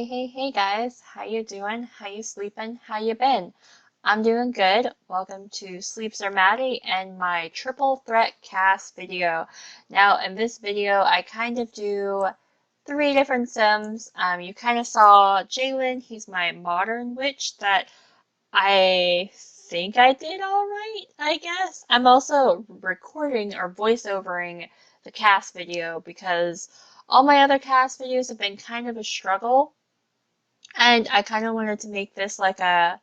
Hey guys, how you doing? How you sleeping? How you been? I'm doing good. Welcome to Sleeps or Maddie and my triple threat cast video. Now in this video I kind of do three different sims. You kind of saw Jalen, he's my modern witch that I think I did all right, I guess. I'm also recording or voiceovering the cast video because all my other cast videos have been kind of a struggle. And I kind of wanted to make this like a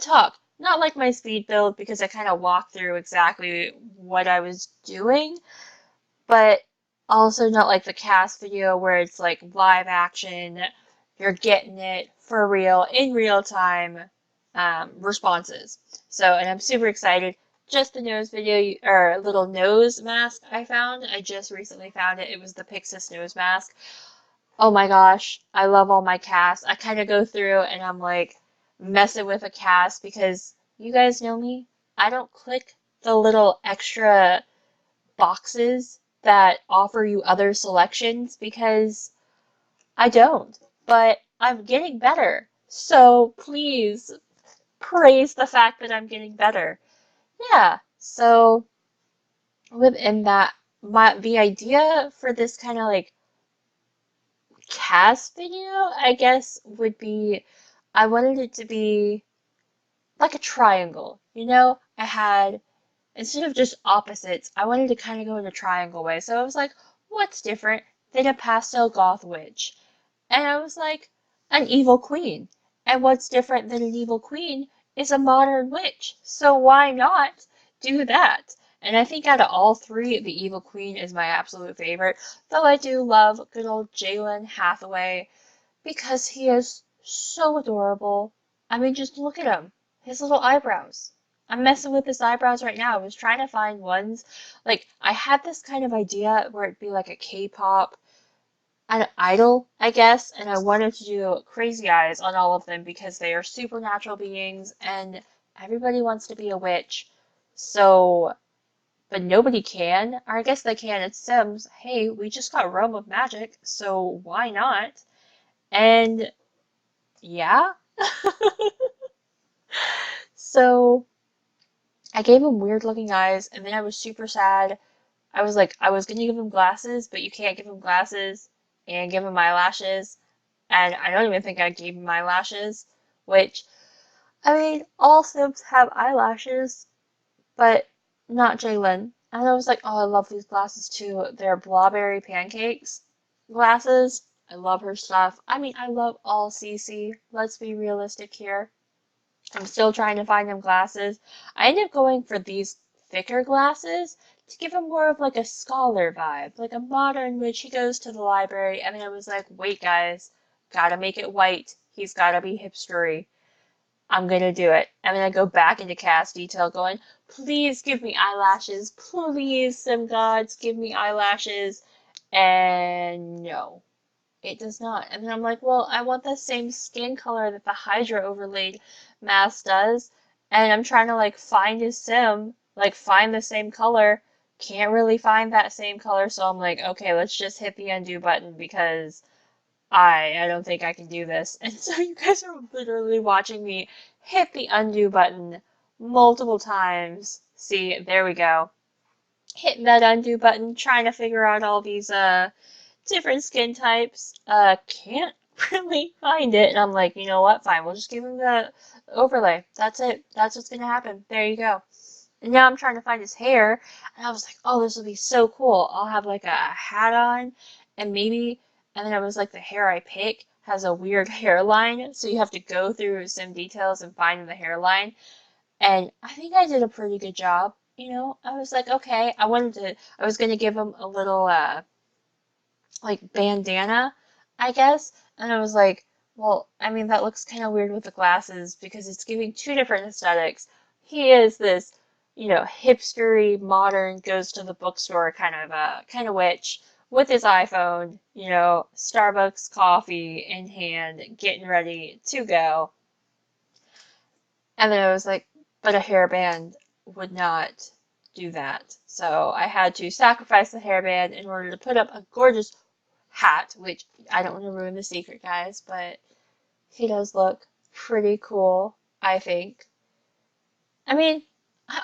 talk. Not like my speed build because I kind of walked through exactly what I was doing, but also not like the cast video where it's like live action, you're getting it for real, in real time responses. So, and I'm super excited. Just the nose video, or little nose mask I found. I just recently found it. It was the Pixis nose mask. Oh my gosh, I love all my casts. I kind of go through and I'm like messing with a cast because you guys know me. I don't click the little extra boxes that offer you other selections because I don't. But I'm getting better. So please praise the fact that I'm getting better. Yeah, so within that, the idea for this kind of like cast video, I guess, would be I wanted it to be like a triangle. I had, instead of just opposites, I wanted to kind of go in a triangle way. So I was like, what's different than a pastel goth witch? And I was like, an evil queen. And what's different than an evil queen is a modern witch. So why not do that? And I think out of all three, the evil queen is my absolute favorite. Though I do love good old Jalen Hathaway because he is so adorable. I mean, just look at him. His little eyebrows. I'm messing with his eyebrows right now. I was trying to find ones. Like, I had this kind of idea where it'd be like a K-pop, an idol, I guess, and I wanted to do crazy eyes on all of them because they are supernatural beings and everybody wants to be a witch. So, but nobody can. Or I guess they can. It's Sims. Hey, we just got Realm of Magic, so why not? And yeah. So I gave him weird looking eyes, and then I was super sad. I was like, I was gonna give him glasses, but you can't give him glasses and give him eyelashes. And I don't even think I gave him eyelashes, which, I mean, all Sims have eyelashes, but not Jalen. And I was like, oh, I love these glasses too. They're Blawberry Pancakes glasses. I love her stuff. I mean, I love all CC. Let's be realistic here. I'm still trying to find him glasses. I ended up going for these thicker glasses to give him more of like a scholar vibe, like a modern witch. He goes to the library, and then I was like, wait, guys, gotta make it white. He's gotta be hipstery. I'm gonna do it. And then I go back into cast detail going, please give me eyelashes. Please, some gods, give me eyelashes. And no. It does not. And then I'm like, well, I want the same skin color that the Hydra overlaid mask does. And I'm trying to like find his sim, like find the same color. Can't really find that same color, so I'm like, okay, let's just hit the undo button because I don't think I can do this. And so you guys are literally watching me hit the undo button multiple times. See, there we go. Hitting that undo button, trying to figure out all these different skin types. Can't really find it. And I'm like, you know what? Fine, we'll just give him the overlay. That's it. That's what's gonna happen. There you go. And now I'm trying to find his hair. And I was like, oh, this will be so cool. I'll have like a hat on and maybe, and then I was like, the hair I pick has a weird hairline. So you have to go through some details and find the hairline. And I think I did a pretty good job. I was like, okay, I was gonna give him a little, like bandana, I guess. And I was like, well, I mean, that looks kind of weird with the glasses because it's giving two different aesthetics. He is this, hipstery, modern, goes to the bookstore kind of witch with his iPhone, Starbucks coffee in hand, getting ready to go. And then I was like, but a hairband would not do that. So I had to sacrifice the hairband in order to put up a gorgeous hat, which I don't want to ruin the secret, guys, but he does look pretty cool, I think. I mean,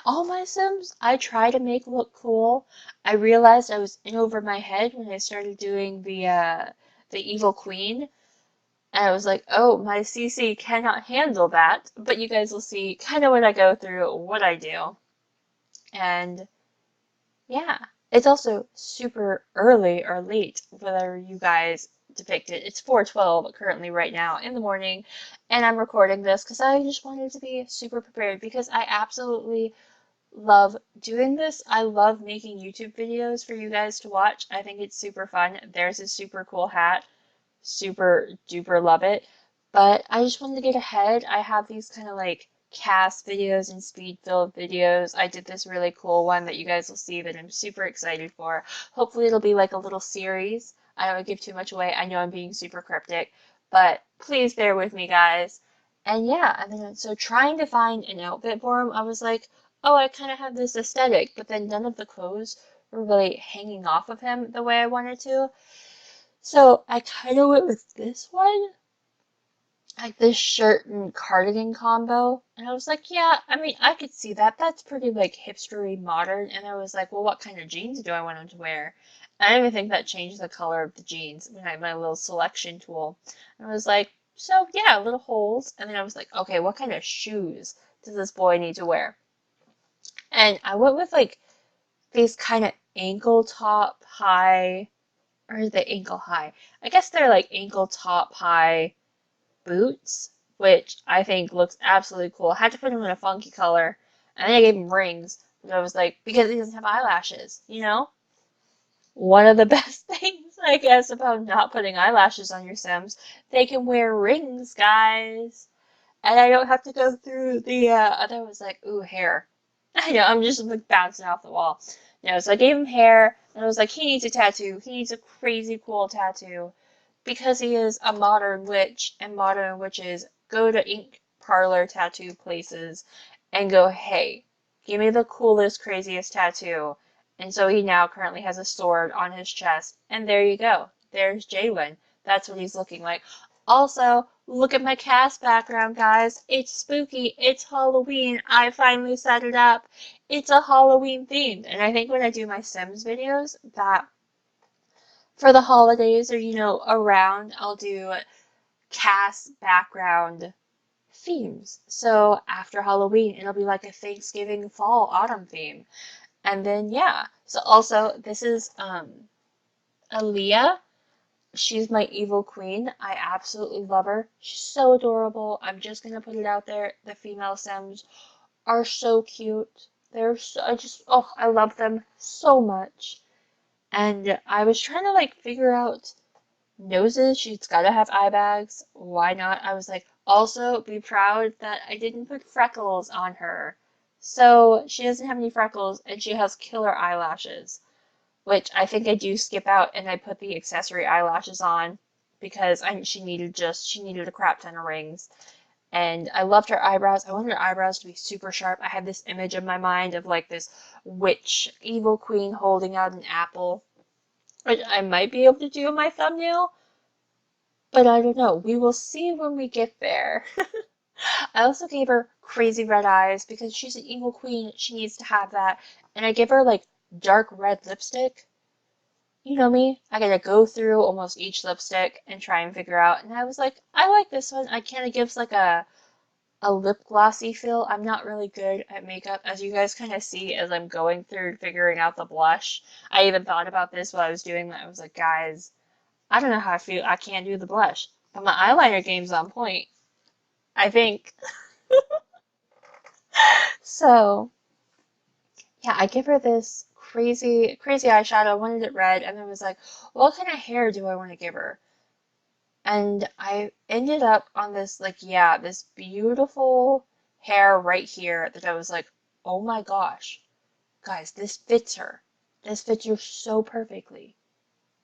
all my Sims I try to make look cool. I realized I was in over my head when I started doing the evil queen, and I was like, oh, my CC cannot handle that. But you guys will see kind of what I go through, what I do, and yeah, it's also super early or late, whether you guys depict it. It's 4:12 currently right now in the morning, and I'm recording this because I just wanted to be super prepared because I absolutely love doing this. I love making YouTube videos for you guys to watch. I think it's super fun. There's a super cool hat. Super duper love it. But I just wanted to get ahead. I have these kind of like cast videos and speed build videos. I did this really cool one that you guys will see that I'm super excited for. Hopefully it'll be like a little series. I don't want to give too much away. I know I'm being super cryptic, but please bear with me, guys. And yeah, and then so trying to find an outfit for him, I was like, oh, I kind of have this aesthetic, but then none of the clothes were really hanging off of him the way I wanted to. So I kind of went with this one, like this shirt and cardigan combo. And I was like, yeah, I mean, I could see that. That's pretty like hipstery modern. And I was like, well, what kind of jeans do I want him to wear? I didn't even think that changed the color of the jeans when I had my little selection tool. And I was like, so yeah, little holes. And then I was like, okay, what kind of shoes does this boy need to wear? And I went with like these kind of ankle top high, or is they ankle high? I guess they're like ankle top high boots, which I think looks absolutely cool. I had to put him in a funky color, and then I gave him rings, but I was like, because he doesn't have eyelashes, you know? One of the best things, I guess, about not putting eyelashes on your Sims, they can wear rings, guys. And I don't have to go through the, other was like, ooh, hair. I know, I'm just like bouncing off the wall. No, so I gave him hair, and I was like, he needs a tattoo. He needs a crazy cool tattoo because he is a modern witch, and modern witches go to ink parlor tattoo places and go, hey, give me the coolest, craziest tattoo. And so he now currently has a sword on his chest, and there you go. There's Jalen. That's what he's looking like. Also, look at my cast background, guys. It's spooky. It's Halloween. I finally set it up. It's a Halloween themed. And I think when I do my Sims videos, that for the holidays or, around, I'll do cast background themes. So after Halloween, it'll be like a Thanksgiving, fall, autumn theme. And then, yeah. So also, this is Aaliyah. She's my evil queen. I absolutely love her. She's so adorable. I'm just gonna put it out there. The female Sims are so cute. They're so, I love them so much. And I was trying to like figure out noses. She's gotta have eye bags. Why not? I was like, also be proud that I didn't put freckles on her. So she doesn't have any freckles and she has killer eyelashes, which I think I do skip out and I put the accessory eyelashes on because she needed a crap ton of rings. And I loved her eyebrows. I wanted her eyebrows to be super sharp. I had this image in my mind of like this witch, evil queen holding out an apple, which I might be able to do in my thumbnail, but I don't know. We will see when we get there. I also gave her crazy red eyes because she's an evil queen. She needs to have that. And I give her like dark red lipstick. You know me, I gotta go through almost each lipstick and try and figure out. And I was like, I like this one. I kind of gives like a lip glossy feel. I'm not really good at makeup, as you guys kind of see as I'm going through figuring out the blush. I even thought about this while I was doing that. I was like, guys, I don't know how I feel. I can't do the blush, but my eyeliner game's on point, I think. So yeah, I give her this crazy, crazy eyeshadow. I wanted it red, and then was like, what kind of hair do I want to give her? And I ended up on this, like, yeah, this beautiful hair right here that I was like, oh my gosh, guys, this fits her. This fits her so perfectly.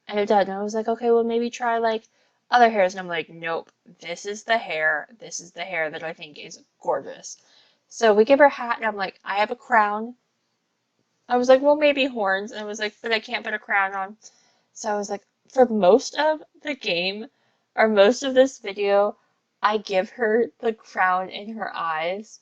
And it did. And I was like, okay, well, maybe try like other hairs. And I'm like, nope, this is the hair. This is the hair that I think is gorgeous. So we give her a hat, and I'm like, I have a crown. I was like, well, maybe horns. And I was like, but I can't put a crown on. So I was like, for most of the game or most of this video, I give her the crown in her eyes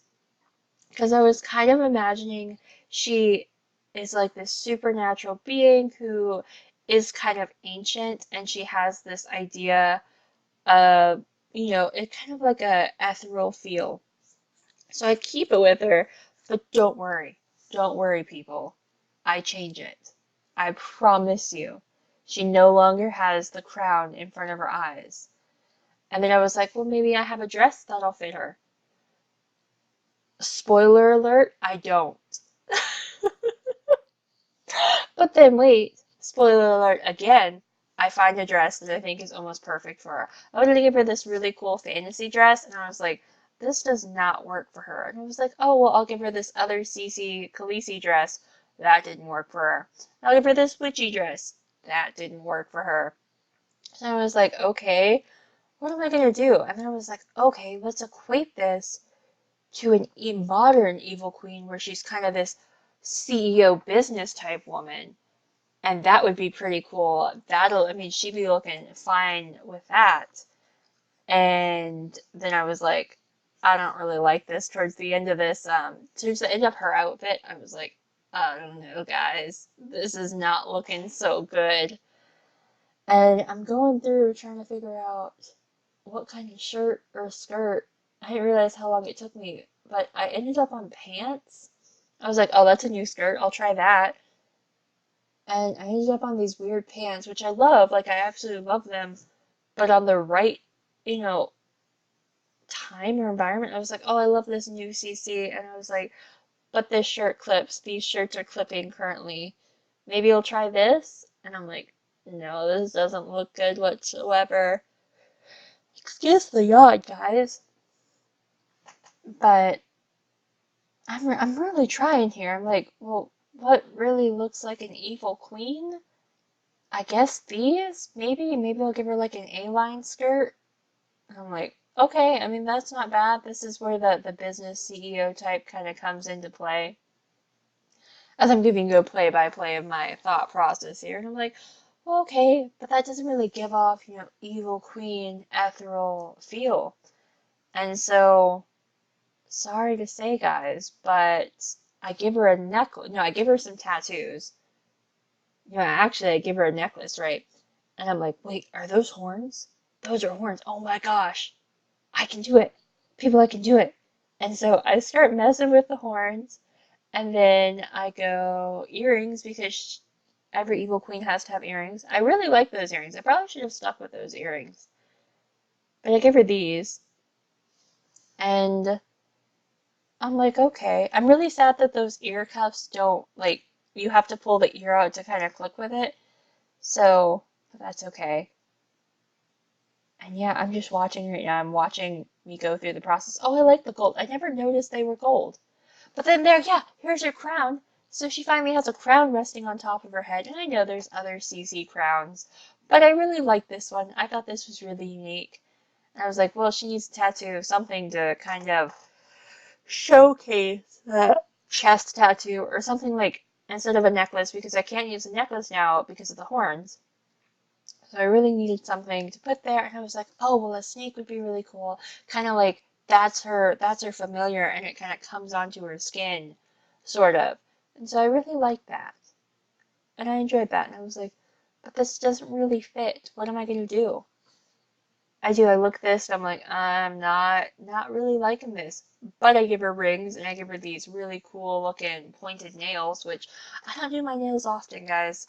because I was kind of imagining she is like this supernatural being who is kind of ancient and she has this idea of, it's kind of like a ethereal feel. So I keep it with her, but don't worry. Don't worry, people. I change it. I promise you. She no longer has the crown in front of her eyes. And then I was like, well, maybe I have a dress that'll fit her. Spoiler alert, I don't. But then wait, spoiler alert again. I find a dress that I think is almost perfect for her. I wanted to give her this really cool fantasy dress, and I was like, this does not work for her. And I was like, oh, well, I'll give her this other Cece Khaleesi dress. That didn't work for her. I'll give her this witchy dress. That didn't work for her. So I was like, okay, what am I going to do? And then I was like, okay, let's equate this to an modern evil queen where she's kind of this CEO business type woman. And that would be pretty cool. I mean, she'd be looking fine with that. And then I was like, I don't really like this towards the end of this. Towards the end of her outfit, I was like, I don't know, guys. This is not looking so good. And I'm going through trying to figure out what kind of shirt or skirt. I didn't realize how long it took me, but I ended up on pants. I was like, oh, that's a new skirt. I'll try that. And I ended up on these weird pants, which I love. Like, I absolutely love them. But on the right, you know, time or environment, I was like, oh, I love this new CC. And I was like, but this shirt clips. These shirts are clipping currently. Maybe I'll try this. And I'm like, no, this doesn't look good whatsoever. Excuse the yawn, guys. But I'm really trying here. I'm like, well, what really looks like an evil queen? I guess these? Maybe I'll give her like an A-line skirt. And I'm like, okay, I mean, that's not bad. This is where the business CEO type kind of comes into play. As I'm giving you a play-by-play of my thought process here. And I'm like, well, okay, but that doesn't really give off, evil queen, ethereal feel. And so, sorry to say, guys, but I give her a necklace. No, I give her some tattoos. Actually, I give her a necklace, right? And I'm like, wait, are those horns? Those are horns. Oh my gosh, I can do it. People, I can do it. And so I start messing with the horns, and then I go earrings because every evil queen has to have earrings. I really like those earrings. I probably should have stuck with those earrings. But I give her these, and I'm like, okay. I'm really sad that those ear cuffs don't, like, you have to pull the ear out to kind of click with it. So, but that's okay. And yeah, I'm just watching right now. I'm watching me go through the process. Oh, I like the gold. I never noticed they were gold. But then there, yeah, here's her crown. So she finally has a crown resting on top of her head. And I know there's other CC crowns, but I really like this one. I thought this was really unique. And I was like, well, she needs a tattoo, something to kind of showcase that chest tattoo or something like instead of a necklace because I can't use a necklace now because of the horns. So I really needed something to put there, and I was like, oh, well, a snake would be really cool. Kind of like that's her familiar, and it kind of comes onto her skin, sort of. And so I really liked that, and I enjoyed that. And I was like, but this doesn't really fit. What am I gonna do? I look this, and I'm like, I'm not really liking this. But I give her rings, and I give her these really cool looking pointed nails, which I don't do my nails often, guys.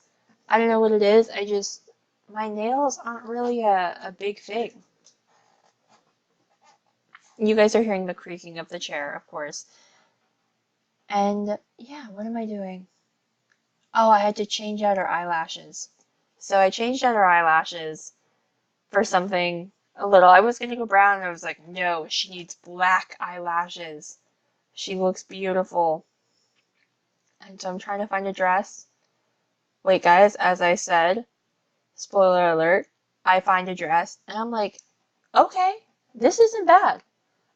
I don't know what it is. My nails aren't really a big thing. You guys are hearing the creaking of the chair, of course. And yeah, what am I doing? Oh, I had to change out her eyelashes. So I changed out her eyelashes for something a little. I was gonna go brown, and I was like, no, she needs black eyelashes. She looks beautiful. And so I'm trying to find a dress. Wait, guys, as I said, spoiler alert, I find a dress, and I'm like, okay, this isn't bad.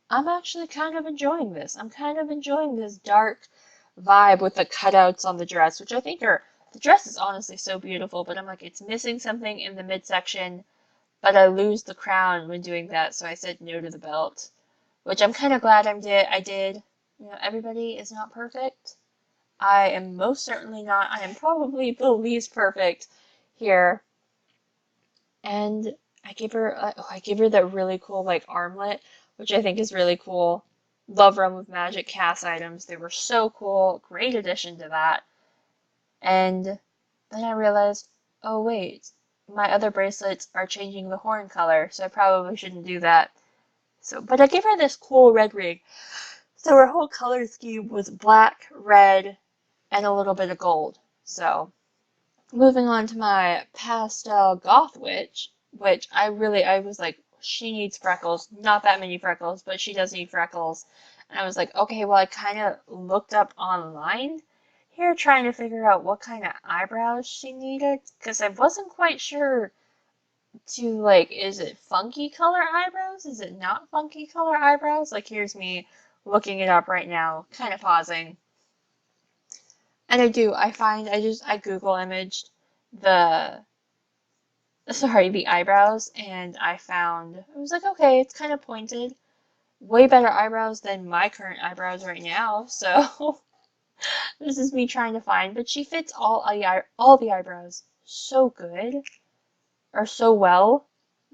I'm actually kind of enjoying this. I'm kind of enjoying this dark vibe with the cutouts on the dress, which I think are The dress is honestly so beautiful, but I'm like, it's missing something in the midsection, but I lose the crown when doing that, so I said no to the belt, which I'm kind of glad I did. You know, everybody is not perfect. I am most certainly not. I am probably the least perfect here. And I gave her that really cool like armlet, which I think is really cool. Love Run with Magic cast items. They were so cool. Great addition to that. And then I realized, oh wait, my other bracelets are changing the horn color, so I probably shouldn't do that. So, but I gave her this cool red ring. So her whole color scheme was black, red, and a little bit of gold. So, moving on to my Pastel Goth witch, which I was like, she needs freckles. Not that many freckles, but she does need freckles. And I was like, okay, well, I kind of looked up online here trying to figure out what kind of eyebrows she needed because I wasn't quite sure to like, is it funky color eyebrows? Is it not funky color eyebrows? Like, here's me looking it up right now, kind of pausing. And I Google imaged the the eyebrows, and I found, I was like, okay, it's kind of pointed. Way better eyebrows than my current eyebrows right now, so this is me trying to find, but she fits all the eyebrows so good, or so well,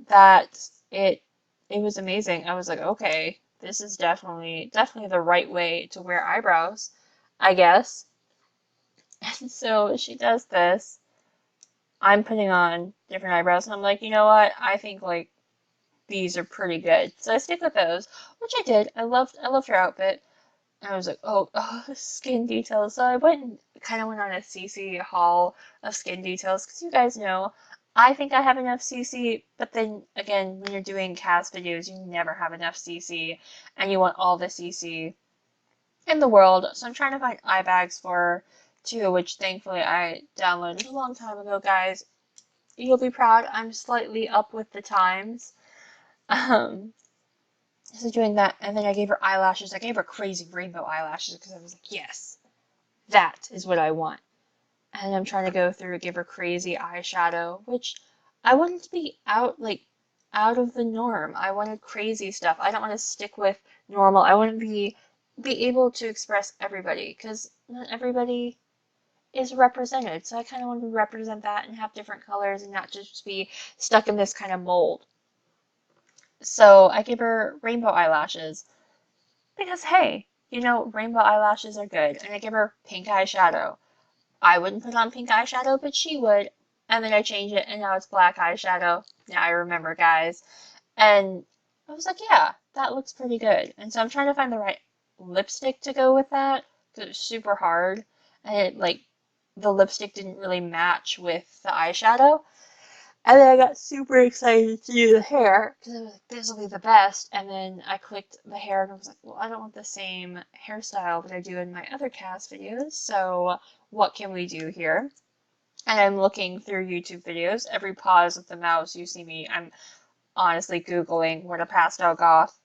that it was amazing. I was like, okay, this is definitely the right way to wear eyebrows, I guess. And so she does this. I'm putting on different eyebrows, and I'm like, you know what? I think like these are pretty good. So I stick with those, which I did. I loved her outfit. And I was like, oh, skin details. So I went on a CC haul of skin details because you guys know I think I have enough CC, but then again, when you're doing cast videos, you never have enough CC, and you want all the CC in the world. So I'm trying to find eye bags for her too, which thankfully I downloaded a long time ago, guys. You'll be proud. I'm slightly up with the times. Um, so doing that, and then I gave her eyelashes. I gave her crazy rainbow eyelashes because I was like, yes, that is what I want. And I'm trying to go through and give her crazy eyeshadow, which I wanted to be out of the norm. I wanted crazy stuff. I don't want to stick with normal. I want to be able to express everybody because not everybody is represented. So I kind of want to represent that and have different colors and not just be stuck in this kind of mold. So I gave her rainbow eyelashes because, hey, you know, rainbow eyelashes are good. And I gave her pink eyeshadow. I wouldn't put on pink eyeshadow, but she would. And then I changed it and now it's black eyeshadow. Now I remember, guys. And I was like, yeah, that looks pretty good. And so I'm trying to find the right lipstick to go with that because it was super hard. And the lipstick didn't really match with the eyeshadow. And then I got super excited to do the hair because I was like, this will be the best. And then I clicked the hair and I was like, well, I don't want the same hairstyle that I do in my other cast videos. So what can we do here? And I'm looking through YouTube videos. Every pause of the mouse, you see me. I'm honestly Googling what a pastel goth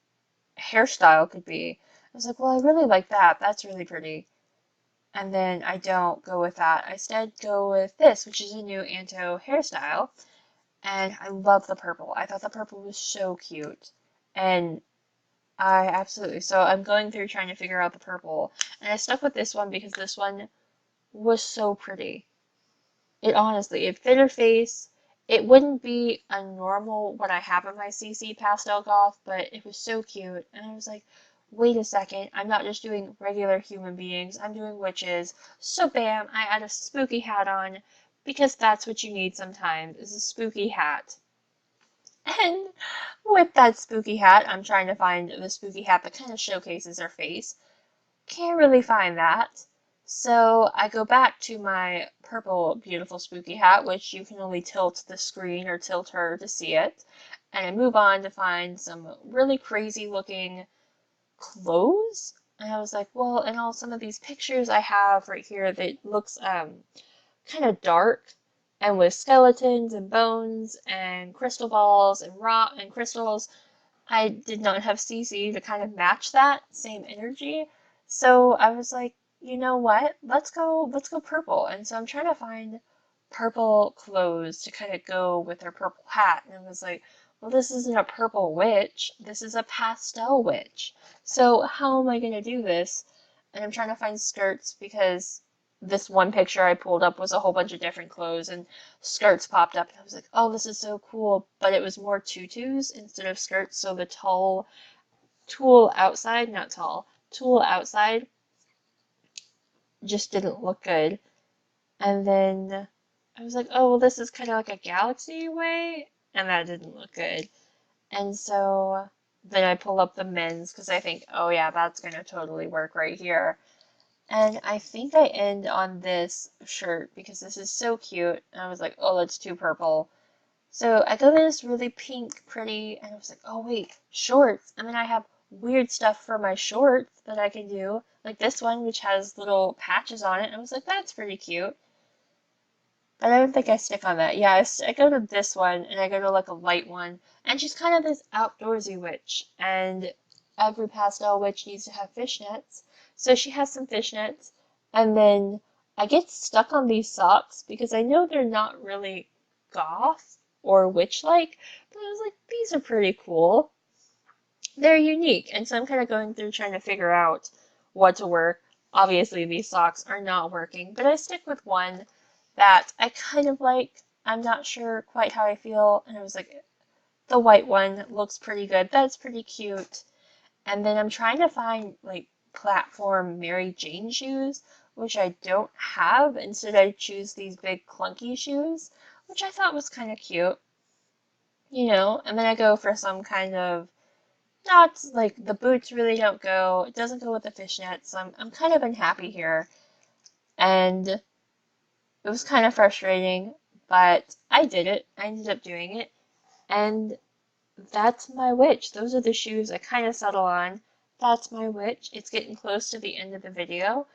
hairstyle could be. I was like, well, I really like that. That's really pretty. And then I don't go with that. I instead go with this, which is a new Anto hairstyle. And I love the purple. I thought the purple was so cute. And so I'm going through trying to figure out the purple. And I stuck with this one because this one was so pretty. It fit her face. It wouldn't be a normal what I have in my CC Pastel Goth, but it was so cute. And I was like, wait a second, I'm not just doing regular human beings, I'm doing witches. So bam, I add a spooky hat on because that's what you need sometimes, is a spooky hat. And with that spooky hat, I'm trying to find the spooky hat that kind of showcases her face. Can't really find that. So I go back to my purple beautiful spooky hat, which you can only tilt the screen or tilt her to see it. And I move on to find some really crazy looking clothes. And I was like, well, and all some of these pictures I have right here that looks kind of dark and with skeletons and bones and crystal balls and rock and crystals. I did not have CC to kind of match that same energy. So I was like, you know what? Let's go purple. And so I'm trying to find purple clothes to kind of go with her purple hat. And I was like, well, this isn't a purple witch. This is a pastel witch. So how am I going to do this? And I'm trying to find skirts because this one picture I pulled up was a whole bunch of different clothes and skirts popped up. And I was like, oh, this is so cool. But it was more tutus instead of skirts. So the tall tulle outside, not tall, tulle outside just didn't look good. And then I was like, oh, well, this is kind of like a galaxy way, and that didn't look good. And so then I pull up the men's because I think, oh, yeah, that's going to totally work right here. And I think I end on this shirt because this is so cute. And I was like, oh, that's too purple. So I go to this really pink, pretty, and I was like, oh wait, shorts. And then I have weird stuff for my shorts that I can do, like this one, which has little patches on it. And I was like, that's pretty cute. But I don't think I stick on that. Yeah, I go to this one, and I go to like a light one. And she's kind of this outdoorsy witch. And every pastel witch needs to have fishnets. So she has some fishnets. And then I get stuck on these socks because I know they're not really goth or witch-like, but I was like, these are pretty cool. They're unique, and so I'm kind of going through trying to figure out what to work. Obviously, these socks are not working, but I stick with one that I kind of like. I'm not sure quite how I feel, and I was like, the white one looks pretty good. That's pretty cute. And then I'm trying to find like platform Mary Jane shoes, which I don't have. Instead, I choose these big clunky shoes, which I thought was kind of cute, And then I go for some kind of not like the boots really don't go. It doesn't go with the fishnets. So I'm kind of unhappy here, and it was kind of frustrating, but I did it. I ended up doing it, and that's my witch. Those are the shoes I kind of settle on. That's my witch. It's getting close to the end of the video.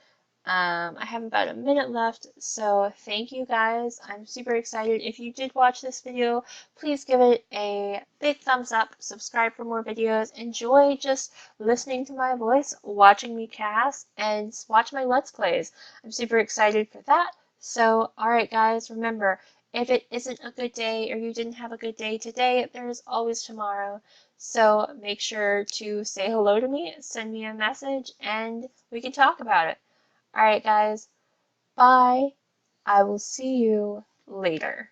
I have about a minute left, so thank you guys. I'm super excited. If you did watch this video, please give it a big thumbs up, subscribe for more videos, enjoy just listening to my voice, watching me cast, and watch my Let's Plays. I'm super excited for that. So, alright guys, remember, if it isn't a good day or you didn't have a good day today, there is always tomorrow. So make sure to say hello to me, send me a message, and we can talk about it. Alright, guys, bye. I will see you later.